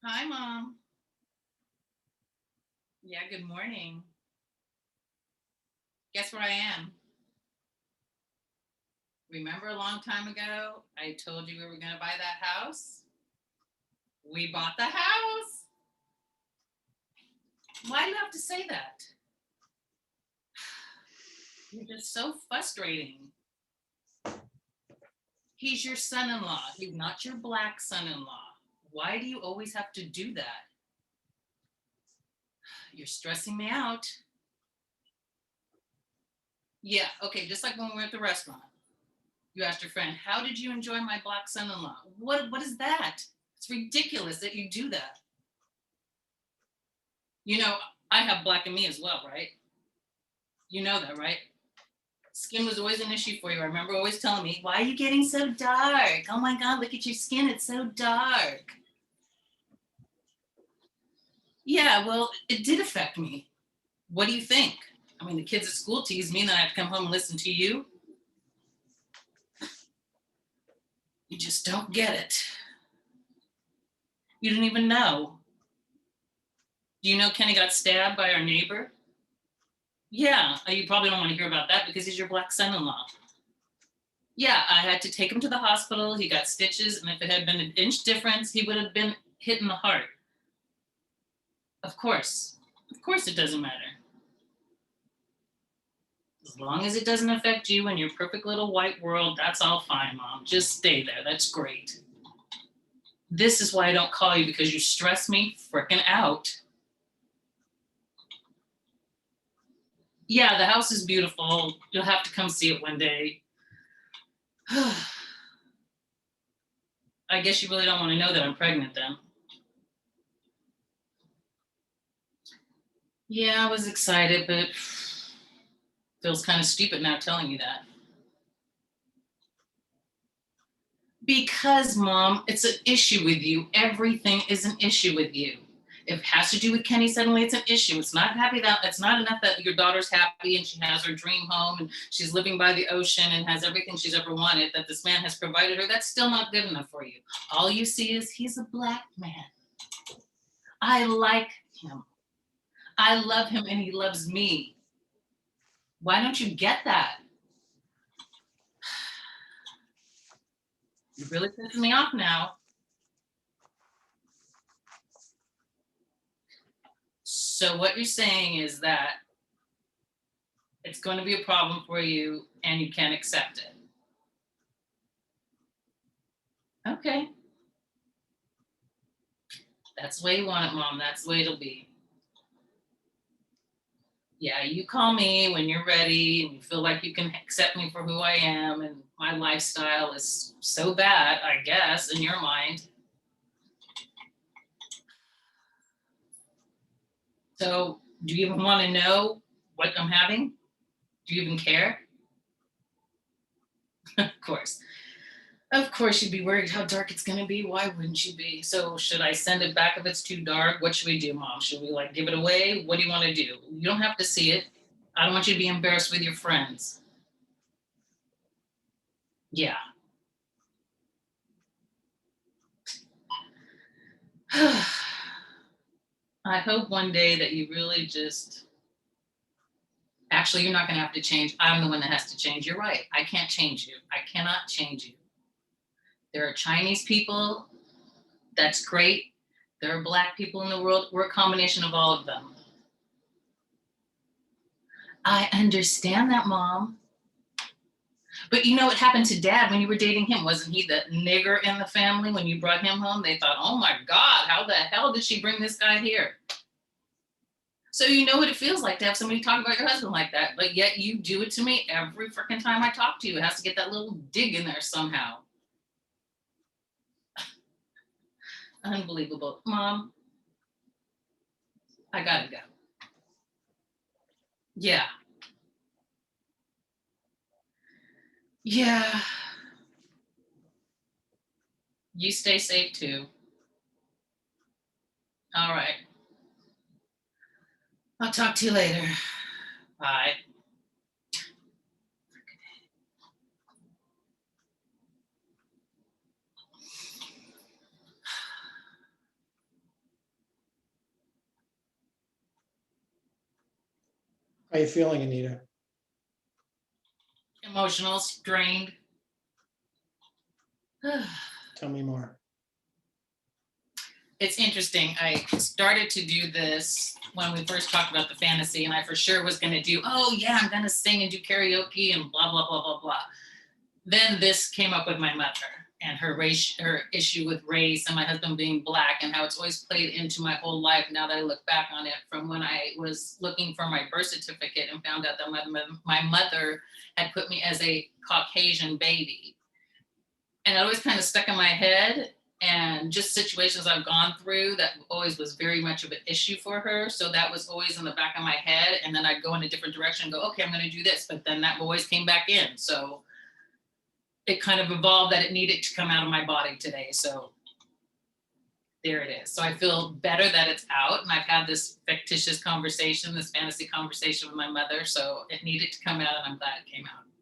Hi, Mom. Yeah, good morning. Guess where I am? Remember a long time ago, I told you we were going to buy that house? We bought the house. Why do you have to say that? You're just so frustrating. He's your son in law. He's not your black son in law. Why do you always have to do that? You're stressing me out. Yeah, okay, just like when we were at the restaurant. You asked your friend, how did you enjoy my black son in law? What is that? It's ridiculous that you do that. You know, I have black in me as well, right? You know that, right? Skin was always an issue for you. I remember always telling me, why are you getting so dark? Oh my God, look at your skin. It's so dark. Yeah, well, it did affect me. What do you think? I mean, the kids at school tease me, and then I have to come home and listen to you. You just don't get it. You didn't even know. Do you know Kenny got stabbed by our neighbor? Yeah, you probably don't want to hear about that because he's your black son in law. Yeah, I had to take him to the hospital. He got stitches, and if it had been an inch difference, he would have been hit in the heart. Of course. Of course, it doesn't matter. As long as it doesn't affect you and your perfect little white world, that's all fine, Mom. Just stay there. That's great. This is why I don't call you, because you stress me frickin' out. Yeah, the house is beautiful. You'll have to come see it one day. I guess you really don't want to know that I'm pregnant then. Yeah, I was excited, but feels kind of stupid now telling you that. Because, Mom, it's an issue with you. Everything is an issue with you. If it has to do with Kenny, suddenly it's an issue. It's not happy that it's not enough that your daughter's happy and she has her dream home and she's living by the ocean and has everything she's ever wanted that this man has provided her. That's still not good enough for you. All you see is he's a black man. I like him. I love him and he loves me. Why don't you get that? You're really pissing me off now. So what you're saying is that it's going to be a problem for you and you can't accept it. Okay. That's the way you want it, Mom. That's the way it'll be. Yeah, you call me when you're ready and you feel like you can accept me for who I am and my lifestyle is so bad, I guess, in your mind. So, do you even want to know what I'm having? Do you even care? Of course. Of course, you'd be worried how dark it's going to be. Why wouldn't you be? So, should I send it back if it's too dark? What should we do, Mom? Should we like give it away? What do you want to do? You don't have to see it. I don't want you to be embarrassed with your friends. Yeah. I hope one day that you really just actually, you're not going to have to change. I'm the one that has to change. You're right. I can't change you. I cannot change you. There are Chinese people. That's great. There are black people in the world. We're a combination of all of them. I understand that, Mom. But you know what happened to Dad when you were dating him? Wasn't he the nigger in the family when you brought him home? They thought, oh my God, how the hell did she bring this guy here? So you know what it feels like to have somebody talk about your husband like that, but yet you do it to me every freaking time I talk to you. It has to get that little dig in there somehow. Unbelievable. Mom, I gotta go. Yeah. Yeah. You stay safe too. All right. I'll talk to you later. Bye. How you feeling, Anita? Emotional, strained. Tell me more. It's interesting. I started to do this when we first talked about the fantasy, and I for sure was going to do, oh yeah, I'm going to sing and do karaoke and blah, blah, blah, blah, blah. Then this came up with my mother and her race, her issue with race, and my husband being Black, and how it's always played into my whole life now that I look back on it, from when I was looking for my birth certificate and found out that my mother had put me as a Caucasian baby. And it always kind of stuck in my head, and just situations I've gone through that always was very much of an issue for her. So that was always in the back of my head. And then I'd go in a different direction and go, okay, I'm going to do this. But then that always came back in. So it kind of evolved that it needed to come out of my body today. So there it is. So I feel better that it's out. And I've had this fictitious conversation, this fantasy conversation with my mother. So it needed to come out, and I'm glad it came out.